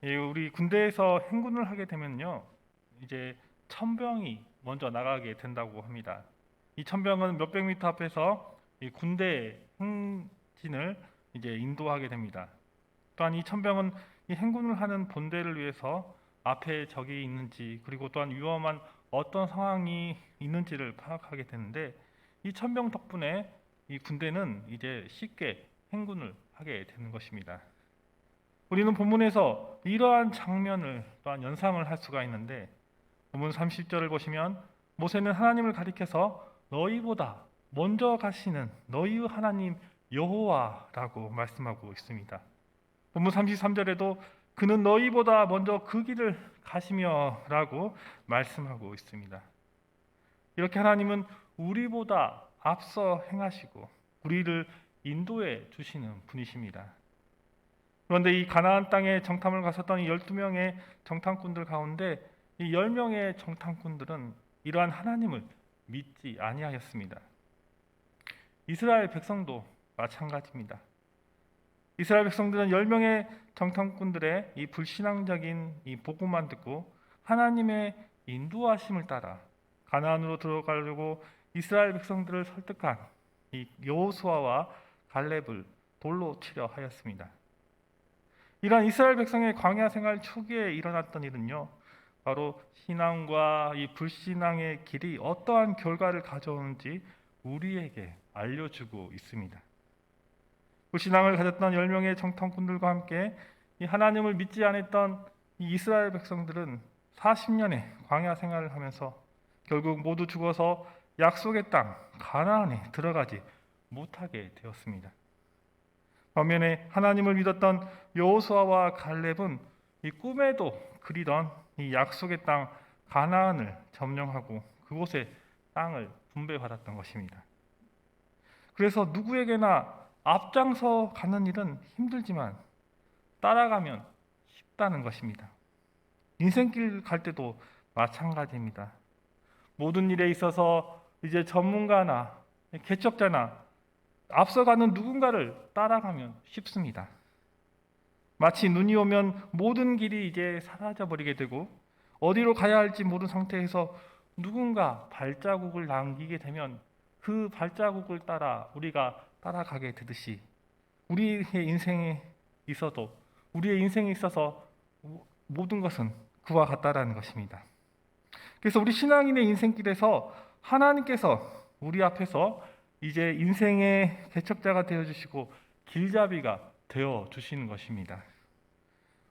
우리 군대에서 행군을 하게 되면요, 이제 천병이 먼저 나가게 된다고 합니다. 이 천병은 몇백 미터 앞에서 이 군대 행진을 이제 인도하게 됩니다. 또한 이 천병은 이 행군을 하는 본대를 위해서 앞에 적이 있는지, 그리고 또한 위험한 어떤 상황이 있는지를 파악하게 되는데, 이 천병 덕분에 이 군대는 이제 쉽게 행군을 하게 되는 것입니다. 우리는 본문에서 이러한 장면을 또한 연상을 할 수가 있는데, 본문 30절을 보시면 모세는 하나님을 가리켜서 너희보다 먼저 가시는 너희의 하나님 여호와라고 말씀하고 있습니다. 본문 33절에도 그는 너희보다 먼저 그 길을 가시며라고 말씀하고 있습니다. 이렇게 하나님은 우리보다 앞서 행하시고 우리를 인도해 주시는 분이십니다. 그런데 이 가나안 땅에 정탐을 갔었던 이 12명의 정탐꾼들 가운데 이 10명의 정탐꾼들은 이러한 하나님을 믿지 아니하였습니다. 이스라엘 백성도 마찬가지입니다. 이스라엘 백성들은 10명의 정탐꾼들의 이 불신앙적인 이 복음만 듣고 하나님의 인도하심을 따라 가나안으로 들어가려고 이스라엘 백성들을 설득한 이 여호수아와 갈렙을 돌로 치려 하였습니다. 이러한 이스라엘 백성의 광야 생활 초기에 일어났던 일은요, 바로 신앙과 이 불신앙의 길이 어떠한 결과를 가져오는지 우리에게 알려주고 있습니다. 불신앙을 가졌던 10명의 정탐꾼들과 함께 이 하나님을 믿지 않았던 이 이스라엘 백성들은 40년의 광야 생활을 하면서 결국 모두 죽어서 약속의 땅 가나안에 들어가지 못하게 되었습니다. 반면에 하나님을 믿었던 여호수아와 갈렙은 이 꿈에도 그리던 이 약속의 땅 가나안을 점령하고 그곳에 땅을 분배받았던 것입니다. 그래서 누구에게나 앞장서 가는 일은 힘들지만 따라가면 쉽다는 것입니다. 인생길 갈 때도 마찬가지입니다. 모든 일에 있어서 이제 전문가나 개척자나 앞서가는 누군가를 따라가면 쉽습니다. 마치 눈이 오면 모든 길이 이제 사라져버리게 되고 어디로 가야 할지 모르는 상태에서 누군가 발자국을 남기게 되면 그 발자국을 따라 우리가 따라가게 되듯이 우리의 인생에 있어서 모든 것은 그와 같다라는 것입니다. 그래서 우리 신앙인의 인생길에서 하나님께서 우리 앞에서 이제 인생의 개척자가 되어주시고 길잡이가 되어주시는 것입니다.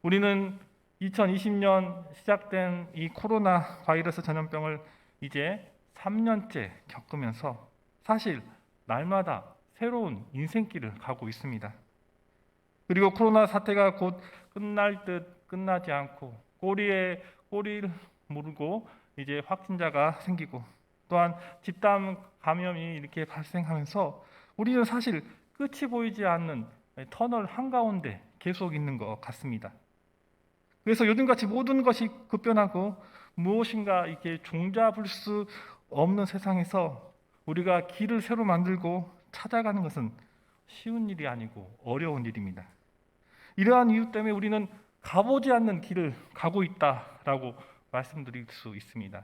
우리는 2020년 시작된 이 코로나 바이러스 전염병을 이제 3년째 겪으면서 사실 날마다 새로운 인생길을 가고 있습니다. 그리고 코로나 사태가 곧 끝날 듯 끝나지 않고 꼬리에 꼬리를 물고 이제 확진자가 생기고 또한 집단 감염이 이렇게 발생하면서 우리는 사실 끝이 보이지 않는 터널 한가운데 계속 있는 것 같습니다. 그래서 요즘같이 모든 것이 급변하고 무엇인가 이렇게 종잡을 수 없는 세상에서 우리가 길을 새로 만들고 찾아가는 것은 쉬운 일이 아니고 어려운 일입니다. 이러한 이유 때문에 우리는 가보지 않는 길을 가고 있다라고 말씀드릴 수 있습니다.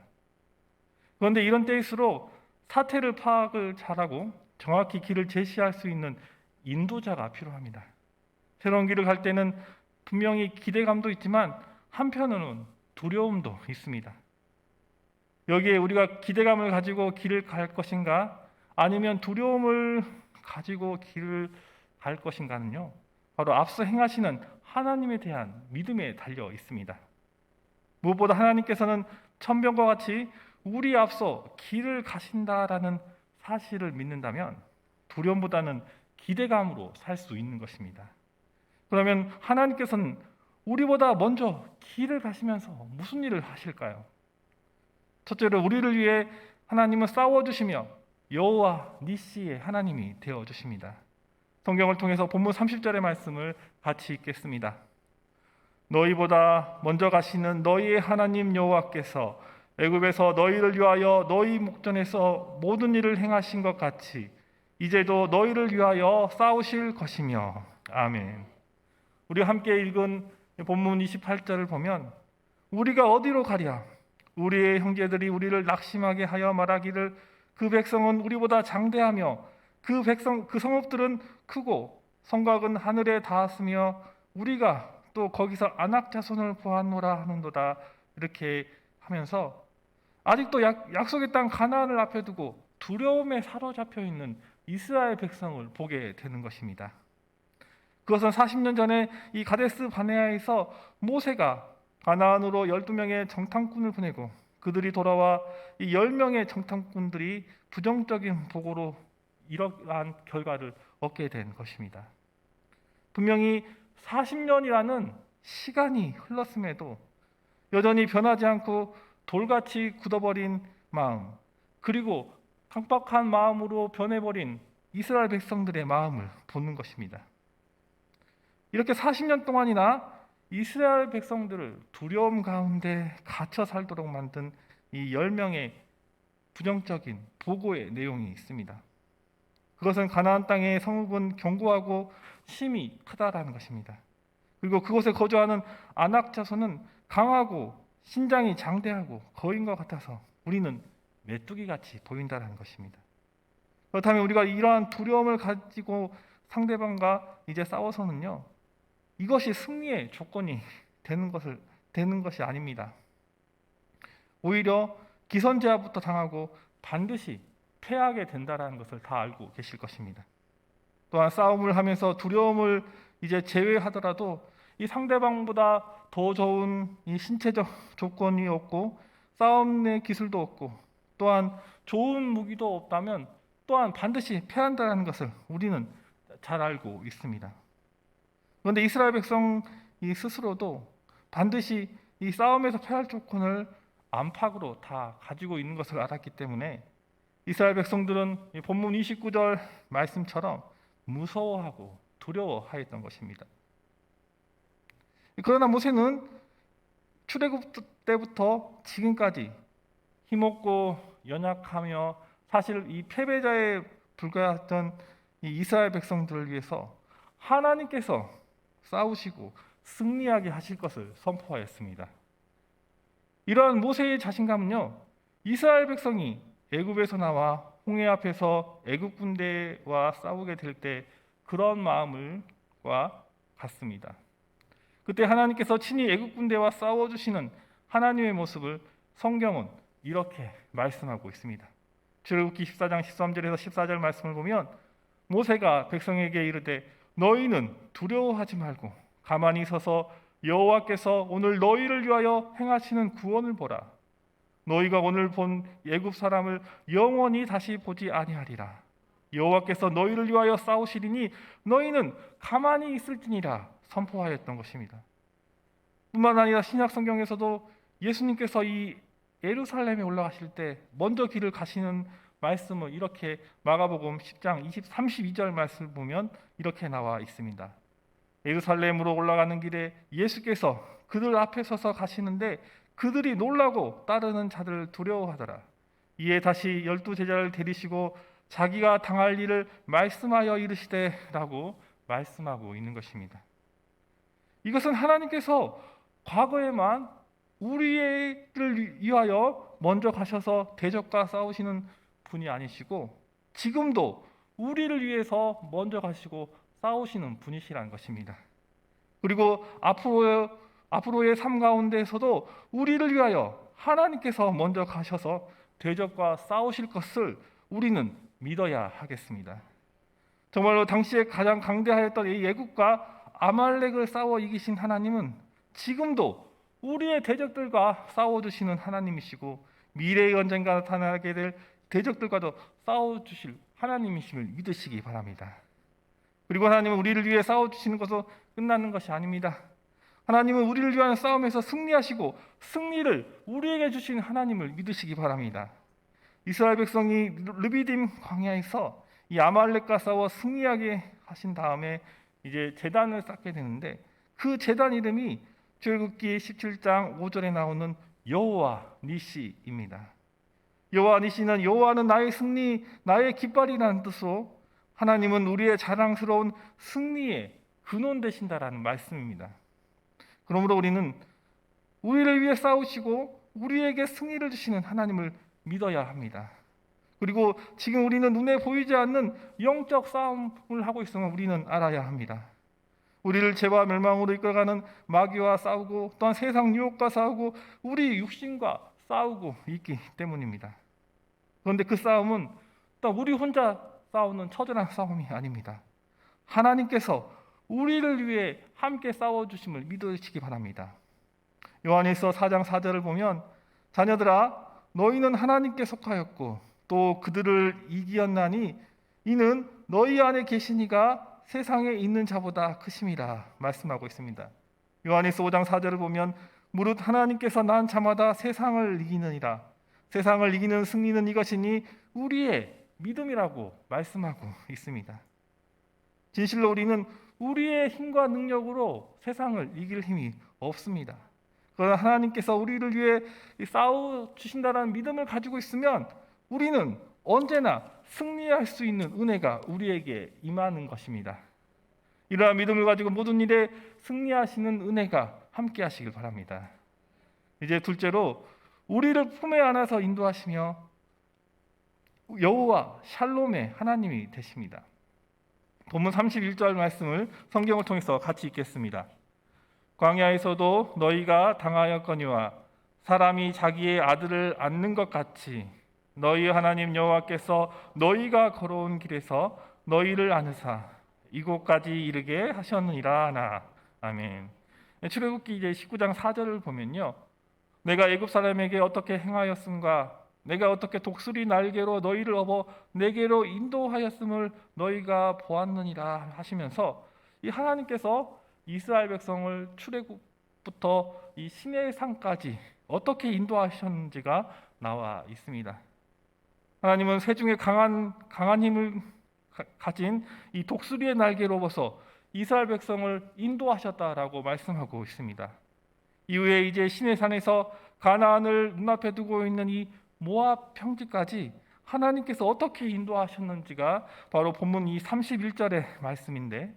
그런데 이런 때일수록 사태를 파악을 잘하고 정확히 길을 제시할 수 있는 인도자가 필요합니다. 새로운 길을 갈 때는 분명히 기대감도 있지만 한편으로는 두려움도 있습니다. 여기에 우리가 기대감을 가지고 길을 갈 것인가 아니면 두려움을 가지고 길을 갈 것인가는요, 바로 앞서 행하시는 하나님에 대한 믿음에 달려 있습니다. 무엇보다 하나님께서는 천병과 같이 우리 앞서 길을 가신다라는 사실을 믿는다면 두려움보다는 기대감으로 살 수 있는 것입니다. 그러면 하나님께서는 우리보다 먼저 길을 가시면서 무슨 일을 하실까요? 첫째로 우리를 위해 하나님은 싸워주시며 여호와 니시의 하나님이 되어주십니다. 성경을 통해서 본문 30절의 말씀을 같이 읽겠습니다. 너희보다 먼저 가시는 너희의 하나님 여호와께서 애굽에서 너희를 위하여 너희 목전에서 모든 일을 행하신 것 같이 이제도 너희를 위하여 싸우실 것이며. 아멘. 우리 함께 읽은 본문 28절을 보면 우리가 어디로 가랴? 우리의 형제들이 우리를 낙심하게 하여 말하기를 그 백성은 우리보다 장대하며 그 성읍들은 크고 성곽은 하늘에 닿았으며 우리가 또 거기서 안악 자손을 보았노라 하는도다. 이렇게 하면서 아직도 약속의 땅 가나안을 앞에 두고 두려움에 사로잡혀 있는 이스라엘 백성을 보게 되는 것입니다. 그것은 40년 전에 이 가데스 바네아에서 모세가 가나안으로 12명의 정탐꾼을 보내고 그들이 돌아와 이 10명의 정탐꾼들이 부정적인 보고로 이러한 결과를 얻게 된 것입니다. 분명히 40년이라는 시간이 흘렀음에도 여전히 변하지 않고 돌같이 굳어버린 마음, 그리고 강박한 마음으로 변해버린 이스라엘 백성들의 마음을 보는 것입니다. 이렇게 40년 동안이나 이스라엘 백성들을 두려움 가운데 갇혀 살도록 만든 이 10명의 부정적인 보고의 내용이 있습니다. 그것은 가나안 땅의 성읍은 견고하고 힘이 크다라는 것입니다. 그리고 그곳에 거주하는 아낙 자손은 강하고 신장이 장대하고 거인과 같아서 우리는 메뚜기같이 보인다는 것입니다. 그렇다면 우리가 이러한 두려움을 가지고 상대방과 이제 싸워서는요, 이것이 승리의 조건이 되는 것이 아닙니다. 오히려 기선제압부터 당하고 반드시 패하게 된다는 것을 다 알고 계실 것입니다. 또한 싸움을 하면서 두려움을 이제 제외하더라도 이 상대방보다 더 좋은 이 신체적 조건이 없고 싸움의 기술도 없고 또한 좋은 무기도 없다면 또한 반드시 패한다는 것을 우리는 잘 알고 있습니다. 그런데 이스라엘 백성 스스로도 반드시 이 싸움에서 패할 조건을 안팎으로 다 가지고 있는 것을 알았기 때문에 이스라엘 백성들은 본문 29절 말씀처럼 무서워하고 두려워하였던 것입니다. 그러나 모세는 출애굽 때부터 지금까지 힘없고 연약하며 사실 이 패배자에 불과했던 이 이스라엘 백성들을 위해서 하나님께서 싸우시고 승리하게 하실 것을 선포하였습니다. 이러한 모세의 자신감은요, 이스라엘 백성이 애굽에서 나와 홍해 앞에서 애굽 군대와 싸우게 될 때 그런 마음과 같습니다. 그때 하나님께서 친히 애굽 군대와 싸워주시는 하나님의 모습을 성경은 이렇게 말씀하고 있습니다. 출애굽기 14장 13절에서 14절 말씀을 보면 모세가 백성에게 이르되 너희는 두려워하지 말고 가만히 서서 여호와께서 오늘 너희를 위하여 행하시는 구원을 보라. 너희가 오늘 본 애굽 사람을 영원히 다시 보지 아니하리라. 여호와께서 너희를 위하여 싸우시리니 너희는 가만히 있을지니라 선포하였던 것입니다. 뿐만 아니라 신약 성경에서도 예수님께서 이 예루살렘에 올라가실 때 먼저 길을 가시는 말씀을 이렇게 마가복음 10장 32절 말씀을 보면 이렇게 나와 있습니다. 예루살렘으로 올라가는 길에 예수께서 그들 앞에 서서 가시는데 그들이 놀라고 따르는 자들을 두려워하더라. 이에 다시 12제자를 데리시고 자기가 당할 일을 말씀하여 이르시되라고 말씀하고 있는 것입니다. 이것은 하나님께서 과거에만 우리를 위하여 먼저 가셔서 대적과 싸우시는 분이 아니시고 지금도 우리를 위해서 먼저 가시고 싸우시는 분이시라는 것입니다. 그리고 앞으로의 삶 가운데에서도 우리를 위하여 하나님께서 먼저 가셔서 대적과 싸우실 것을 우리는 믿어야 하겠습니다. 정말로 당시에 가장 강대하였던 이 애굽과 아말렉을 싸워 이기신 하나님은 지금도 우리의 대적들과 싸워주시는 하나님이시고 미래의 언젠가 나타나게 될 대적들과도 싸워주실 하나님이심을 믿으시기 바랍니다. 그리고 하나님은 우리를 위해 싸워주시는 것으로 끝나는 것이 아닙니다. 하나님은 우리를 위한 싸움에서 승리하시고 승리를 우리에게 주신 하나님을 믿으시기 바랍니다. 이스라엘 백성이 르비딤 광야에서 이 아말렉과 싸워 승리하게 하신 다음에 이제 제단을 쌓게 되는데 그 제단 이름이 출애굽기 17장 5절에 나오는 여호와 니시입니다. 여호와 니시는 여호와는 나의 승리, 나의 깃발이라는 뜻으로 하나님은 우리의 자랑스러운 승리의 근원 되신다라는 말씀입니다. 그러므로 우리는 우리를 위해 싸우시고 우리에게 승리를 주시는 하나님을 믿어야 합니다. 그리고 지금 우리는 눈에 보이지 않는 영적 싸움을 하고 있음을 우리는 알아야 합니다. 우리를 죄와 멸망으로 이끌어가는 마귀와 싸우고 또한 세상 유혹과 싸우고 우리 육신과 싸우고 있기 때문입니다. 그런데 그 싸움은 또 우리 혼자 싸우는 처절한 싸움이 아닙니다. 하나님께서 우리를 위해 함께 싸워주심을 믿으시기 바랍니다. 요한일서 4장 4절을 보면 자녀들아 너희는 하나님께 속하였고 또 그들을 이기었나니 이는 너희 안에 계신 이가 세상에 있는 자보다 크심이라 말씀하고 있습니다. 요한일서 5장 4절을 보면 무릇 하나님께서 난 자마다 세상을 이기느니라 세상을 이기는 승리는 이것이니 우리의 믿음이라고 말씀하고 있습니다. 진실로 우리는 우리의 힘과 능력으로 세상을 이길 힘이 없습니다. 그러나 하나님께서 우리를 위해 싸워주신다는 믿음을 가지고 있으면 우리는 언제나 승리할 수 있는 은혜가 우리에게 임하는 것입니다. 이러한 믿음을 가지고 모든 일에 승리하시는 은혜가 함께 하시길 바랍니다. 이제 둘째로 우리를 품에 안아서 인도하시며 여호와 샬롬의 하나님이 되십니다. 본문 31절 말씀을 성경을 통해서 같이 읽겠습니다. 광야에서도 너희가 당하였거니와 사람이 자기의 아들을 안는 것 같이 너희 하나님 여호와께서 너희가 걸어온 길에서 너희를 안으사 이곳까지 이르게 하셨느니라 하나. 아멘. 출애굽기 이제 19장 4절을 보면요. 내가 애굽 사람에게 어떻게 행하였음과 내가 어떻게 독수리 날개로 너희를 업어 내게로 인도하였음을 너희가 보았느니라 하시면서 이 하나님께서 이스라엘 백성을 출애굽부터 이 시내산까지 어떻게 인도하셨는지가 나와 있습니다. 하나님은 새중에 강한 힘을 가진 이 독수리의 날개로 벗어 이스라엘 백성을 인도하셨다라고 말씀하고 있습니다. 이후에 이제 시내산에서 가나안을 눈앞에 두고 있는 이 모압 평지까지 하나님께서 어떻게 인도하셨는지가 바로 본문 이 31절의 말씀인데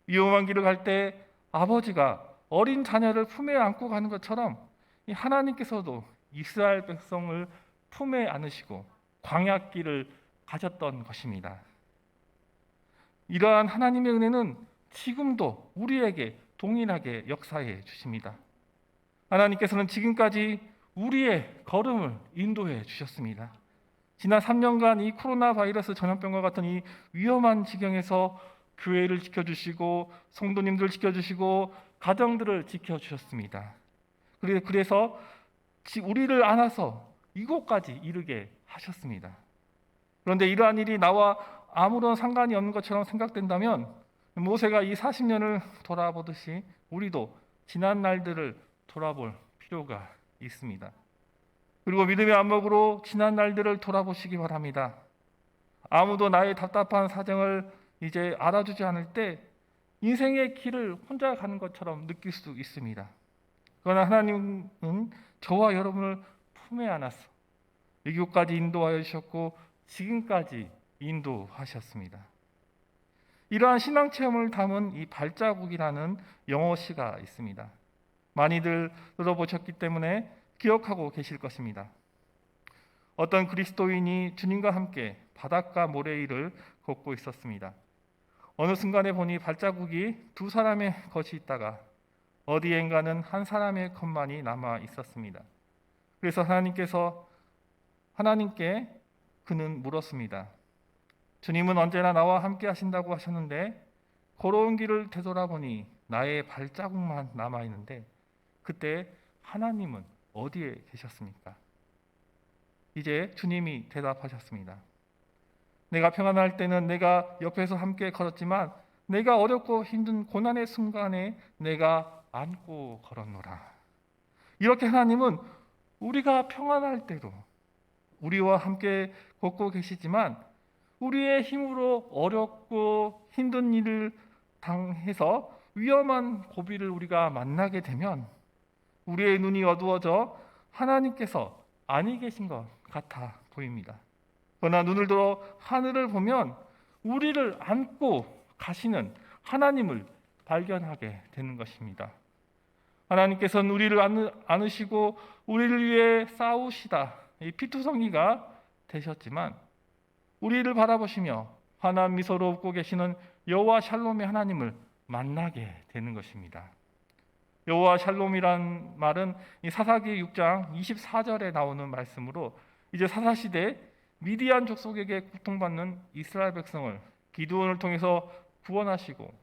위험한 길을 갈 때 아버지가 어린 자녀를 품에 안고 가는 것처럼 이 하나님께서도 이스라엘 백성을 품에 안으시고 광야길을 가셨던 것입니다. 이러한 하나님의 은혜는 지금도 우리에게 동일하게 역사해 주십니다. 하나님께서는 지금까지 우리의 걸음을 인도해 주셨습니다. 지난 3년간 이 코로나 바이러스 전염병과 같은 이 위험한 지경에서 교회를 지켜주시고 성도님들을 지켜주시고 가정들을 지켜주셨습니다. 그래서 우리를 안아서 이곳까지 이르게 하셨습니다. 그런데 이러한 일이 나와 아무런 상관이 없는 것처럼 생각된다면 모세가 이 40년을 돌아보듯이 우리도 지난 날들을 돌아볼 필요가 있습니다. 그리고 믿음의 안목으로 지난 날들을 돌아보시기 바랍니다. 아무도 나의 답답한 사정을 이제 알아주지 않을 때 인생의 길을 혼자 가는 것처럼 느낄 수 있습니다. 그러나 하나님은 저와 여러분을 품에 안아서 이곳까지 인도하여 주셨고 지금까지 인도하셨습니다. 이러한 신앙 체험을 담은 이 발자국이라는 영어 시가 있습니다. 많이들 들어보셨기 때문에 기억하고 계실 것입니다. 어떤 그리스도인이 주님과 함께 바닷가 모래 위를 걷고 있었습니다. 어느 순간에 보니 발자국이 두 사람의 것이 있다가 어디엔가는 한 사람의 것만이 남아 있었습니다. 그래서 하나님께 그는 물었습니다. 주님은 언제나 나와 함께 하신다고 하셨는데 걸어온 길을 되돌아보니 나의 발자국만 남아 있는데 그때 하나님은 어디에 계셨습니까? 이제 주님이 대답하셨습니다. 내가 평안할 때는 내가 옆에서 함께 걸었지만 내가 어렵고 힘든 고난의 순간에 내가 안고 걸었노라. 이렇게 하나님은 우리가 평안할 때도 우리와 함께 걷고 계시지만 우리의 힘으로 어렵고 힘든 일을 당해서 위험한 고비를 우리가 만나게 되면 우리의 눈이 어두워져 하나님께서 아니 계신 것 같아 보입니다. 그러나 눈을 들어 하늘을 보면 우리를 안고 가시는 하나님을 발견하게 되는 것입니다. 하나님께서는 우리를 안으시고 우리를 위해 싸우시다. 이 피투성이가 되셨지만 우리를 바라보시며 환한 미소로 웃고 계시는 여호와 샬롬의 하나님을 만나게 되는 것입니다. 여호와 샬롬이란 말은 이 사사기 6장 24절에 나오는 말씀으로 이제 사사시대 미디안 족속에게 고통받는 이스라엘 백성을 기드온을 통해서 구원하시고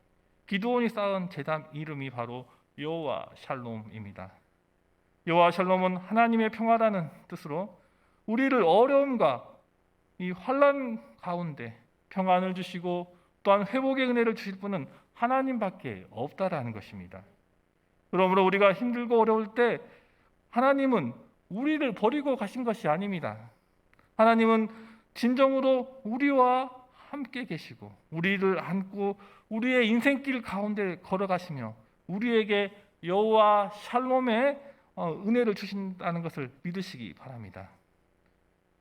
기드온이 쌓은 제단 이름이 바로 여호와 샬롬입니다. 여호와 샬롬은 하나님의 평화라는 뜻으로 우리를 어려움과 이 환난 가운데 평안을 주시고 또한 회복의 은혜를 주실 분은 하나님밖에 없다라는 것입니다. 그러므로 우리가 힘들고 어려울 때 하나님은 우리를 버리고 가신 것이 아닙니다. 하나님은 진정으로 우리와 함께 계시고 우리를 안고 우리의 인생길 가운데 걸어가시며 우리에게 여호와 샬롬의 은혜를 주신다는 것을 믿으시기 바랍니다.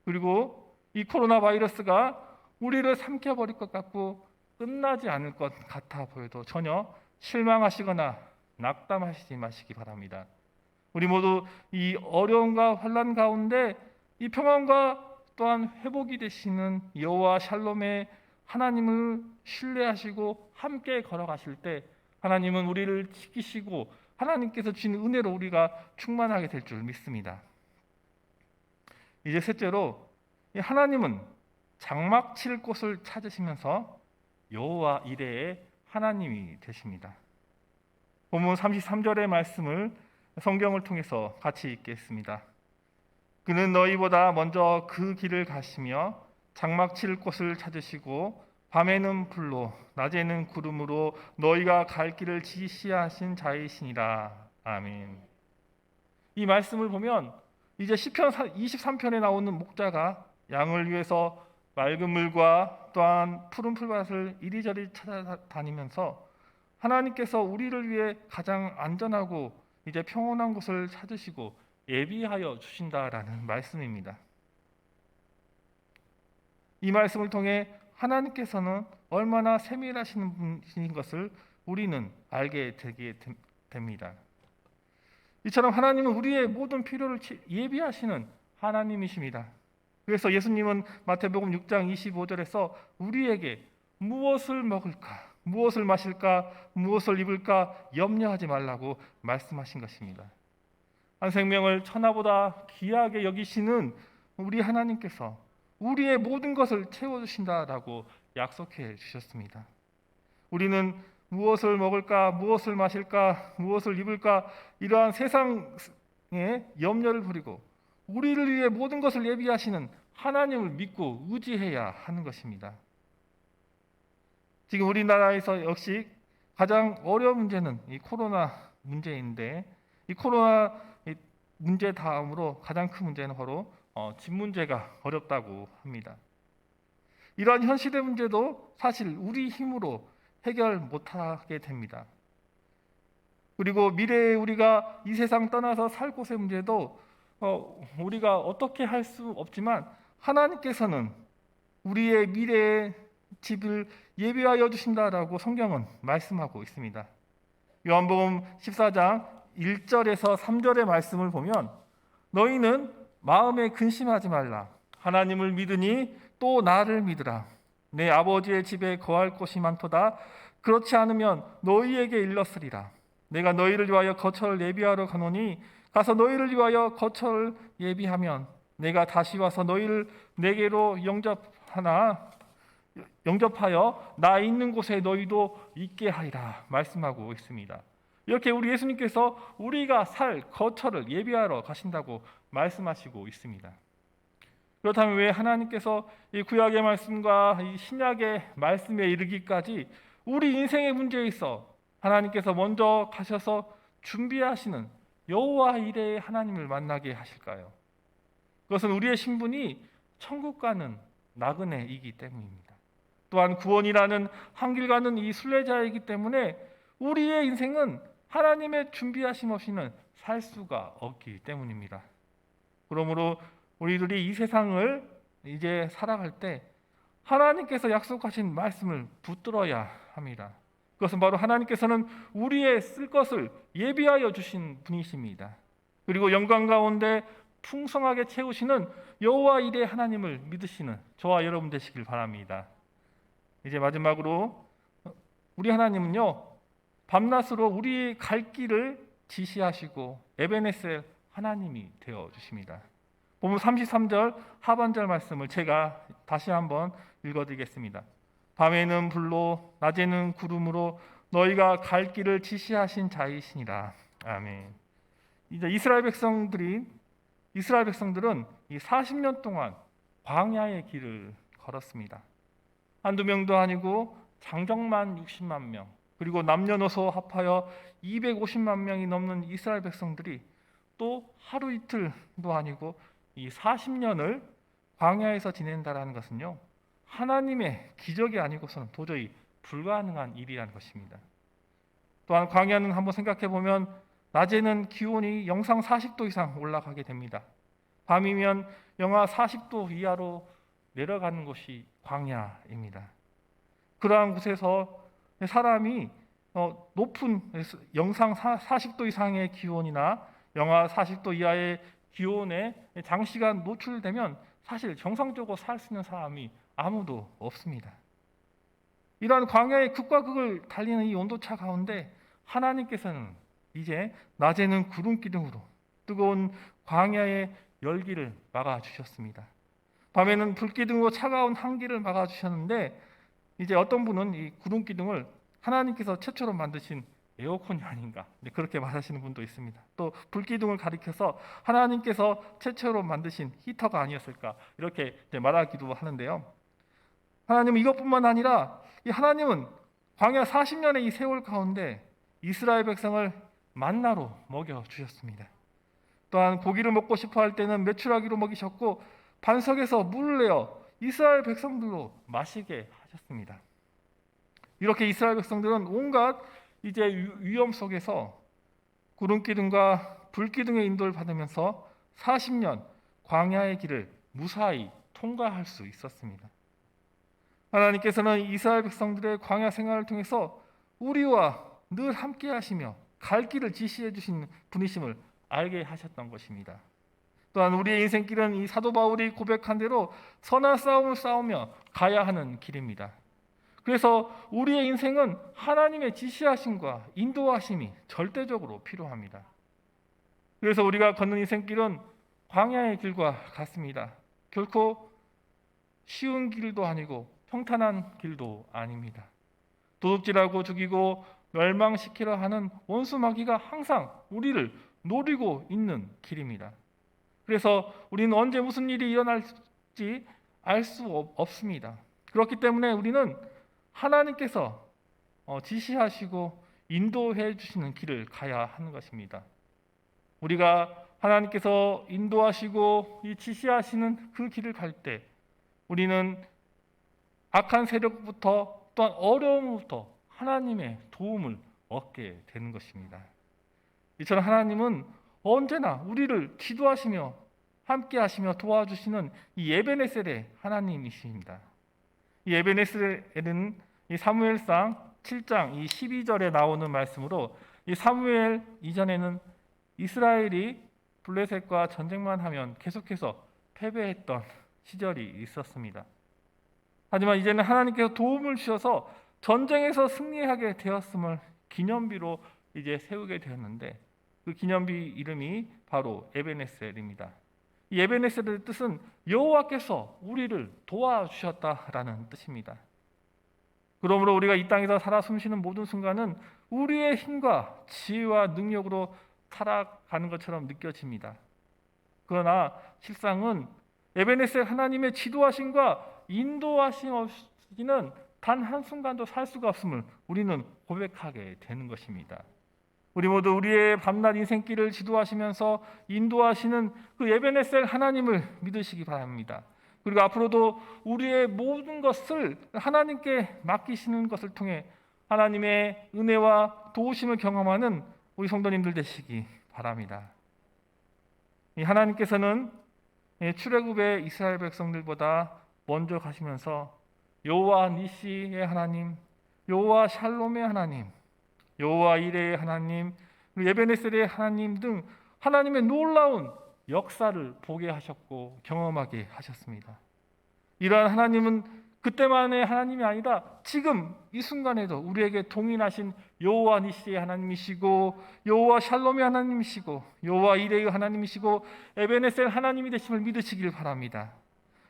그리고 이 코로나 바이러스가 우리를 삼켜버릴 것 같고 끝나지 않을 것 같아 보여도 전혀 실망하시거나 낙담하시지 마시기 바랍니다. 우리 모두 이 어려움과 환난 가운데 이 평안과 또한 회복이 되시는 여호와 샬롬의 하나님을 신뢰하시고 함께 걸어가실 때 하나님은 우리를 지키시고 하나님께서 주신 은혜로 우리가 충만하게 될 줄 믿습니다. 이제 셋째로 하나님은 장막 칠 곳을 찾으시면서 여호와 이레의 하나님이 되십니다. 본문 33절의 말씀을 성경을 통해서 같이 읽겠습니다. 그는 너희보다 먼저 그 길을 가시며 장막 칠 곳을 찾으시고 밤에는 불로 낮에는 구름으로 너희가 갈 길을 지시하신 자이시니라. 아멘. 이 말씀을 보면 이제 시편 23편에 나오는 목자가 양을 위해서 맑은 물과 또한 푸른 풀밭을 이리저리 찾아다니면서 하나님께서 우리를 위해 가장 안전하고 이제 평온한 곳을 찾으시고 예비하여 주신다라는 말씀입니다. 이 말씀을 통해 하나님께서는 얼마나 세밀하신 분인 것을 우리는 알게 되게 됩니다. 이처럼 하나님은 우리의 모든 필요를 예비하시는 하나님이십니다. 그래서 예수님은 마태복음 6장 25절에서 우리에게 무엇을 먹을까, 무엇을 마실까, 무엇을 입을까 염려하지 말라고 말씀하신 것입니다. 한 생명을 천하보다 귀하게 여기시는 우리 하나님께서 우리의 모든 것을 채워주신다라고 약속해 주셨습니다. 우리는 무엇을 먹을까, 무엇을 마실까, 무엇을 입을까 이러한 세상의 염려를 버리고 우리를 위해 모든 것을 예비하시는 하나님을 믿고 의지해야 하는 것입니다. 지금 우리나라에서 역시 가장 어려운 문제는 이 코로나 문제인데 이 코로나 문제 다음으로 가장 큰 문제는 바로 집 문제가 어렵다고 합니다. 이러한 현실의 문제도 사실 우리 힘으로 해결 못하게 됩니다. 그리고 미래에 우리가 이 세상 떠나서 살 곳의 문제도 우리가 어떻게 할 수 없지만 하나님께서는 우리의 미래의 집을 예비하여 주신다라고 성경은 말씀하고 있습니다. 요한복음 14장 1절에서 3절의 말씀을 보면 너희는 마음에 근심하지 말라. 하나님을 믿으니 또 나를 믿으라. 내 아버지의 집에 거할 곳이 많도다. 그렇지 않으면 너희에게 일렀으리라. 내가 너희를 위하여 거처를 예비하러 가노니 가서 너희를 위하여 거처를 예비하면 내가 다시 와서 너희를 내게로 영접하여 나 있는 곳에 너희도 있게 하리라 말씀하고 있습니다. 이렇게 우리 예수님께서 우리가 살 거처를 예비하러 가신다고 말씀하시고 있습니다. 그렇다면 왜 하나님께서 이 구약의 말씀과 이 신약의 말씀에 이르기까지 우리 인생의 문제에 있어 하나님께서 먼저 가셔서 준비하시는 여호와 이레의 하나님을 만나게 하실까요? 그것은 우리의 신분이 천국 가는 나그네이기 때문입니다. 또한 구원이라는 한길 가는 이 순례자이기 때문에 우리의 인생은 하나님의 준비하심 없이는 살 수가 없기 때문입니다. 그러므로 우리들이 이 세상을 이제 살아갈 때 하나님께서 약속하신 말씀을 붙들어야 합니다. 그것은 바로 하나님께서는 우리의 쓸 것을 예비하여 주신 분이십니다. 그리고 영광 가운데 풍성하게 채우시는 여호와 이레 하나님을 믿으시는 저와 여러분 되시길 바랍니다. 이제 마지막으로 우리 하나님은요, 밤낮으로 우리의 갈 길을 지시하시고 에베네셀 하나님이 되어 주십니다. 본문 33절 하반절 말씀을 제가 다시 한번 읽어드리겠습니다. 밤에는 불로 낮에는 구름으로 너희가 갈 길을 지시하신 자이시니라. 아멘. 이제 이스라엘 백성들은 이 40년 동안 광야의 길을 걸었습니다. 한두 명도 아니고 장정만 60만 명, 그리고 남녀노소 합하여 250만 명이 넘는 이스라엘 백성들이 또 하루 이틀도 아니고 이 40년을 광야에서 지낸다라는 것은요, 하나님의 기적이 아니고서는 도저히 불가능한 일이라는 것입니다. 또한 광야는 한번 생각해 보면 낮에는 기온이 영상 40도 이상 올라가게 됩니다. 밤이면 영하 40도 이하로 내려가는 곳이 광야입니다. 그러한 곳에서 사람이 높은 영상 40도 이상의 기온이나 영하 40도 이하의 기온에 장시간 노출되면 사실 정상적으로 살 수 있는 사람이 아무도 없습니다. 이러한 광야의 극과 극을 달리는 이 온도차 가운데 하나님께서는 이제 낮에는 구름 기둥으로 뜨거운 광야의 열기를 막아주셨습니다. 밤에는 불 기둥으로 차가운 한기를 막아주셨는데, 이제 어떤 분은 이 구름 기둥을 하나님께서 최초로 만드신 에어컨이 아닌가, 그렇게 말하시는 분도 있습니다. 또 불기둥을 가리켜서 하나님께서 최초로 만드신 히터가 아니었을까, 이렇게 말하기도 하는데요. 하나님은 이것뿐만 아니라 이 하나님은 광야 40년의 이 세월 가운데 이스라엘 백성을 만나로 먹여주셨습니다. 또한 고기를 먹고 싶어 할 때는 메추라기로 먹이셨고 반석에서 물을 내어 이스라엘 백성들로 마시게 하셨습니다. 이렇게 이스라엘 백성들은 온갖 이제 위험 속에서 구름 기둥과 불 기둥의 인도를 받으면서 40년 광야의 길을 무사히 통과할 수 있었습니다. 하나님께서는 이스라엘 백성들의 광야 생활을 통해서 우리와 늘 함께 하시며 갈 길을 지시해 주신 분이심을 알게 하셨던 것입니다. 또한 우리의 인생길은 이 사도 바울이 고백한 대로 선한 싸움을 싸우며 가야 하는 길입니다. 그래서 우리의 인생은 하나님의 지시하심과 인도하심이 절대적으로 필요합니다. 그래서 우리가 걷는 인생길은 광야의 길과 같습니다. 결코 쉬운 길도 아니고 평탄한 길도 아닙니다. 도둑질하고 죽이고 멸망시키려 하는 원수 마귀가 항상 우리를 노리고 있는 길입니다. 그래서 우리는 언제 무슨 일이 일어날지 알 수 없습니다. 그렇기 때문에 우리는 하나님께서 지시하시고 인도해 주시는 길을 가야 하는 것입니다. 우리가 하나님께서 인도하시고 이 지시하시는 그 길을 갈 때 우리는 악한 세력부터 또한 어려움부터 하나님의 도움을 얻게 되는 것입니다. 이처럼 하나님은 언제나 우리를 기도하시며 함께 하시며 도와주시는 이 에베네셀의 하나님이십니다. 이 에베네셀은 이 사무엘상 7장 이 12절에 나오는 말씀으로, 이 사무엘 이전에는 이스라엘이 블레셋과 전쟁만 하면 계속해서 패배했던 시절이 있었습니다. 하지만 이제는 하나님께서 도움을 주셔서 전쟁에서 승리하게 되었음을 기념비로 이제 세우게 되었는데, 그 기념비 이름이 바로 에베네셀입니다. 이 에베네셀의 뜻은 여호와께서 우리를 도와주셨다라는 뜻입니다. 그러므로 우리가 이 땅에서 살아 숨쉬는 모든 순간은 우리의 힘과 지혜와 능력으로 살아가는 것처럼 느껴집니다. 그러나 실상은 에베네셀 하나님의 지도하심과 인도하심 없이는 단 한순간도 살 수가 없음을 우리는 고백하게 되는 것입니다. 우리 모두 우리의 밤낮 인생길을 지도하시면서 인도하시는 그 에베네셀 하나님을 믿으시기 바랍니다. 그리고 앞으로도 우리의 모든 것을 하나님께 맡기시는 것을 통해 하나님의 은혜와 도우심을 경험하는 우리 성도님들 되시기 바랍니다. 이 하나님께서는 출애굽의 이스라엘 백성들보다 먼저 가시면서 여호와 니시의 하나님, 여호와 샬롬의 하나님, 여호와 이레의 하나님, 에베네셀의 하나님 등 하나님의 놀라운 역사를 보게 하셨고 경험하게 하셨습니다. 이러한 하나님은 그때만의 하나님이 아니라 지금 이 순간에도 우리에게 동일하신 여호와 니시의 하나님이시고 여호와 샬롬의 하나님이시고 여호와 이레의 하나님이시고 에베네셀 하나님이 되심을 믿으시길 바랍니다.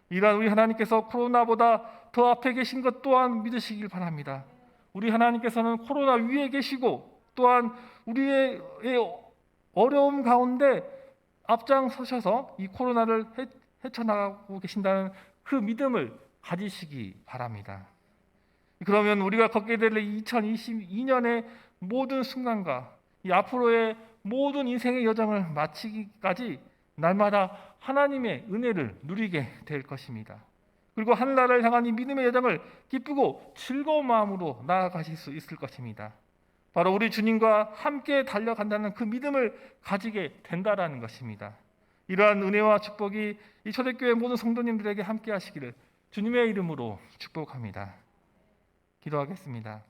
이러한 우리 하나님께서 코로나보다 더 앞에 계신 것 또한 믿으시길 바랍니다. 우리 하나님께서는 코로나 위에 계시고 또한 우리의 어려움 가운데 앞장서셔서 이 코로나를 헤쳐나가고 계신다는 그 믿음을 가지시기 바랍니다. 그러면 우리가 걷게 될 2022년의 모든 순간과 이 앞으로의 모든 인생의 여정을 마치기까지 날마다 하나님의 은혜를 누리게 될 것입니다. 그리고 하늘나라를 향한 이 믿음의 여정을 기쁘고 즐거운 마음으로 나아가실 수 있을 것입니다. 바로 우리 주님과 함께 달려간다는 그 믿음을 가지게 된다라는 것입니다. 이러한 은혜와 축복이 이 초대교회 모든 성도님들에게 함께 하시기를 주님의 이름으로 축복합니다. 기도하겠습니다.